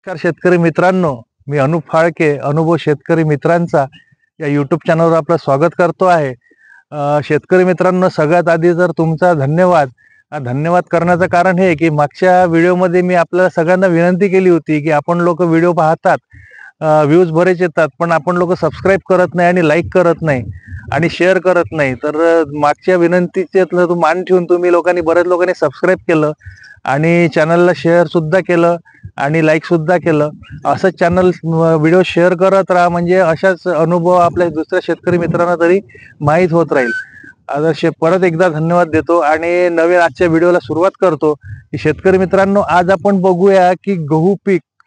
नमस्कार शेतकरी मित्रांनो, मी अनुप फाळके अनुभव शेतकरी मित्रांचा या यूट्यूब चॅनलवर आपलं स्वागत करतो आहे. शेतकरी मित्रांनो, सगळ्यात आधी तर तुमचा धन्यवाद. धन्यवाद करण्याचं कारण हे की मागच्या व्हिडिओमध्ये मी आपल्याला सगळ्यांना विनंती केली होती की आपण लोक व्हिडिओ पाहतात, व्ह्यूज बरेच येतात, पण आपण लोक सबस्क्राईब करत नाही आणि लाईक करत नाही आणि शेअर करत नाही. तर मागच्या विनंतीचे मान ठेवून तुम्ही लोकांनी बऱ्याच लोकांनी सबस्क्राईब केलं आणि चॅनलला शेअर सुद्धा केलं आणि लाईक सुद्धा केलं. असं चॅनल व्हिडिओ शेअर करत राहा, म्हणजे अशाच अनुभव आपल्या दुसऱ्या शेतकरी मित्रांना तरी माहीत होत राहील. आता परत एकदा धन्यवाद देतो आणि नवीन आजच्या व्हिडिओला सुरुवात करतो. की शेतकरी मित्रांनो, आज आपण बघूया की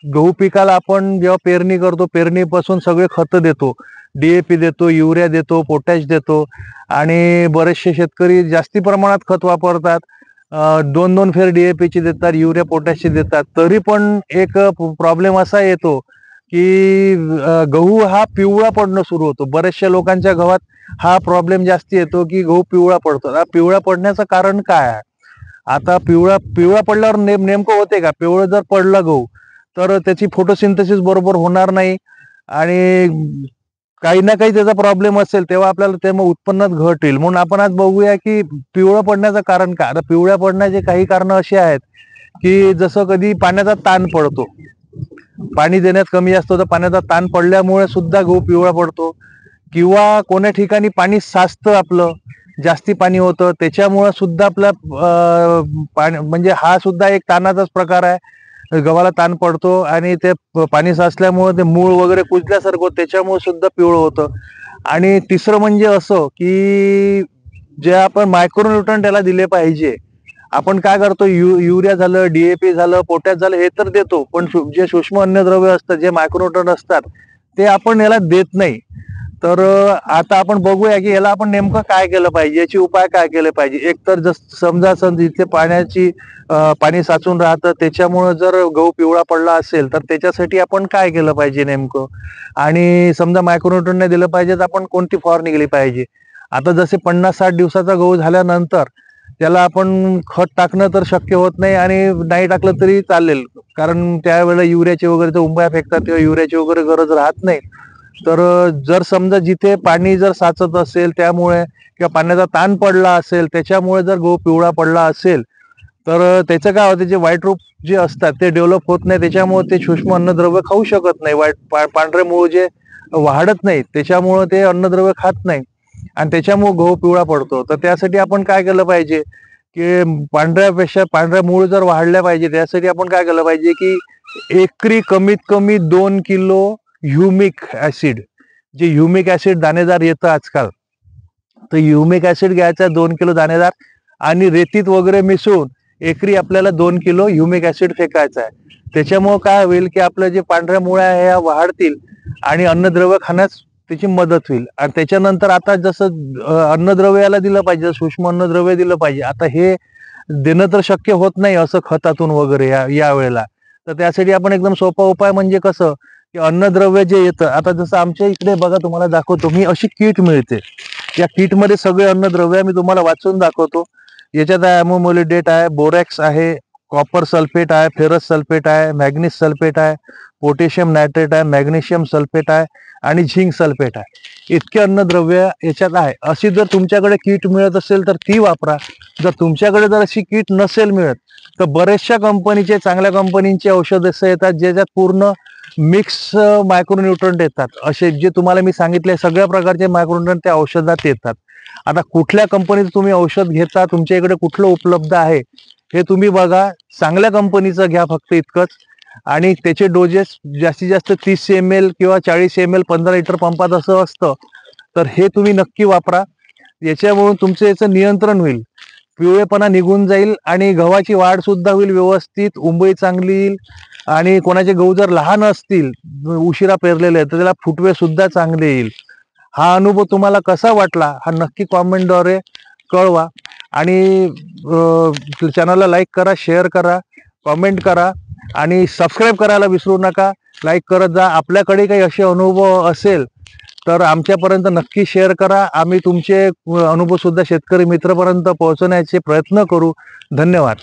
गहू पिकाला आपण जेव्हा पेरणी करतो, पेरणीपासून सगळे खतं देतो, DAP देतो, युरिया देतो, पोटॅश देतो आणि बरेचसे शेतकरी जास्ती प्रमाणात खत वापरतात. 2-2 फेर DAP ची देतात, युरिया पोटॅशची देतात. तरी पण एक प्रॉब्लेम असा येतो की गहू हा पिवळा पडणं सुरू होतो. बऱ्याचशा लोकांच्या गव्हात हा प्रॉब्लेम जास्ती येतो की गहू पिवळा पडतो. पिवळा पडण्याचं कारण काय आहे? आता पिवळा पडल्यावर नेमकं होते का? पिवळं जर पडलं गहू तर त्याची फोटोसिंथेसिस बरोबर होणार नाही आणि काही ना काही त्याचा प्रॉब्लेम असेल, तेव्हा आपल्याला ते मग उत्पन्नात घट येईल. म्हणून आपण आज बघूया की पिवळं पडण्याचं कारण काय. आता पिवळ्या पडण्याचे काही कारण अशी आहेत की जसं कधी पाण्याचा ताण पडतो, पाणी देण्यात कमी जास्त होतं, पाण्याचा ताण पडल्यामुळे सुद्धा गहू पिवळा पडतो. किंवा कोण्या ठिकाणी पाणी साचतं, आपलं जास्ती पाणी होतं, त्याच्यामुळे सुद्धा आपला पाणी म्हणजे हा सुद्धा एक ताणाचाच प्रकार आहे. गव्हाला ताण पडतो आणि ते पाणी साचल्यामुळे ते मूळ वगैरे कुजल्यासारखं होतं, त्याच्यामुळे सुद्धा पिवळं होतं. आणि तिसरं म्हणजे असं की जे आपण मायक्रोन्यूट्रंट त्याला दिले पाहिजे, आपण काय करतो, युरिया झालं, DAP झालं, पोटॅश झालं, हे तर देतो, पण जे सूक्ष्म अन्नद्रव्य असतात, जे मायक्रोन्यूट्रंट असतात, ते आपण याला देत नाही. तर आता आपण बघूया की याला आपण नेमकं काय केलं पाहिजे, याची उपाय काय केले पाहिजे. एक तर समजा जिथे पाणी साचून राहतं, त्याच्यामुळे जर गहू पिवळा पडला असेल तर त्याच्यासाठी आपण काय केलं पाहिजे नेमकं, आणि समजा मायक्रोन्यूट्रंट नाही दिलं पाहिजे तर आपण कोणती फवारणी केली पाहिजे. आता जसे 50-60 दिवसाचा गहू झाल्यानंतर त्याला आपण खत टाकणं तर शक्य होत नाही आणि नाही टाकलं तरी चालेल, कारण त्यावेळेला युरियाचे वगैरे उंबऱ्या फेकतात तेव्हा युरियाची वगैरे गरज राहत नाही. तर जर समजा जिथे पाणी जर साचत असेल त्यामुळे किंवा पाण्याचा ताण पडला असेल त्याच्यामुळे जर गहू पिवळा पडला असेल तर त्याचं काय होतं, जे व्हाईट रूट जे असतात ते डेव्हलप होत नाही, त्याच्यामुळे ते सूक्ष्म अन्नद्रव्य खाऊ शकत नाही. पांढरे मूळ जे वाढत नाही त्याच्यामुळे ते अन्नद्रव्य खात नाही आणि त्याच्यामुळे गहू पिवळा पडतो. तर त्यासाठी आपण काय केलं पाहिजे की पांढऱ्या मूळ जर वाढल्या पाहिजे, त्यासाठी आपण काय केलं पाहिजे की एकरी कमीत कमी 2 किलो ह्युमिक ऍसिड, जे ह्युमिक ऍसिड दाणेदार येतं आजकाल, तर ह्युमिक ऍसिड घ्यायचा 2 किलो दाणेदार आणि रेतीत वगैरे मिसळून एकरी आपल्याला 2 किलो ह्युमिक ऍसिड फेकायचा आहे. त्याच्यामुळे काय होईल की आपलं जे पांढऱ्या मुळ्या आहे ह्या वाढतील आणि अन्नद्रव्य खाण्यास त्याची मदत होईल. आणि त्याच्यानंतर आता जसं अन्नद्रव्य याला दिलं पाहिजे, सूक्ष्म अन्नद्रव्य दिलं पाहिजे, आता हे देणं तर शक्य होत नाही असं खतातून वगैरे या वेळेला. तर त्यासाठी आपण एकदम सोपा उपाय म्हणजे कसं की अन्नद्रव्य जे येतं, आता जसं आमच्या इकडे बघा, तुम्हाला दाखवतो मी, अशी किट मिळते. या किट मध्ये सगळे अन्नद्रव्य मी तुम्हाला वाचून दाखवतो. याच्यात आहे अमोमोलिडेट आहे, बोरॅक्स आहे, कॉपर सल्फेट आहे, फेरस सल्फेट आहे, मॅग्नीज सल्फेट आहे, पोटॅशियम नायट्रेट आहे, मॅग्नेशियम सल्फेट आहे आणि झिंक सल्फेट आहे. इतके अन्नद्रव्य याच्यात आहे. अशी जर तुमच्याकडे किट मिळत असेल तर ती वापरा. जर तुमच्याकडे जर अशी किट नसेल मिळत तर बऱ्याचशा कंपनीचे, चांगल्या कंपनीचे औषध असे येतात ज्याच्यात पूर्ण मिक्स मायक्रोन्यूट्रंट येतात. असे जे तुम्हाला मी सांगितले सगळ्या प्रकारचे मायक्रोन्यूट्रंट त्या औषधात येतात. आता कुठल्या कंपनीचं तुम्ही औषध घेता, तुमच्या इकडे कुठलं उपलब्ध आहे हे तुम्ही बघा. चांगल्या कंपनीचं घ्या फक्त इतकंच. आणि त्याचे डोजेस जास्तीत जास्त 30 ml किंवा 40 ml 15 लिटर पंपात असं असतं. तर हे तुम्ही नक्की वापरा. याच्यामुळे तुमचं याचं नियंत्रण होईल, पिवळेपणा निघून जाईल आणि गव्हाची वाढ सुद्धा होईल व्यवस्थित, उंबई चांगली येईल. आणि कोणाचे गहू जर लहान असतील, उशिरा पेरलेले, तर त्याला फुटवे सुद्धा चांगले येईल. हा अनुभव तुम्हाला कसा वाटला हा नक्की कॉमेंटद्वारे कळवा. आणि चॅनलला लाईक करा, शेअर करा, कॉमेंट करा आणि सबस्क्राईब करायला विसरू नका. लाईक करत जा. आपल्याकडे काही असे अनुभव असेल तर आमच्यापर्यंत नक्की शेअर करा. आम्ही तुमचे अनुभव सुद्धा शेतकरी मित्रापर्यंत पोहोचवण्याचे प्रयत्न करू. धन्यवाद.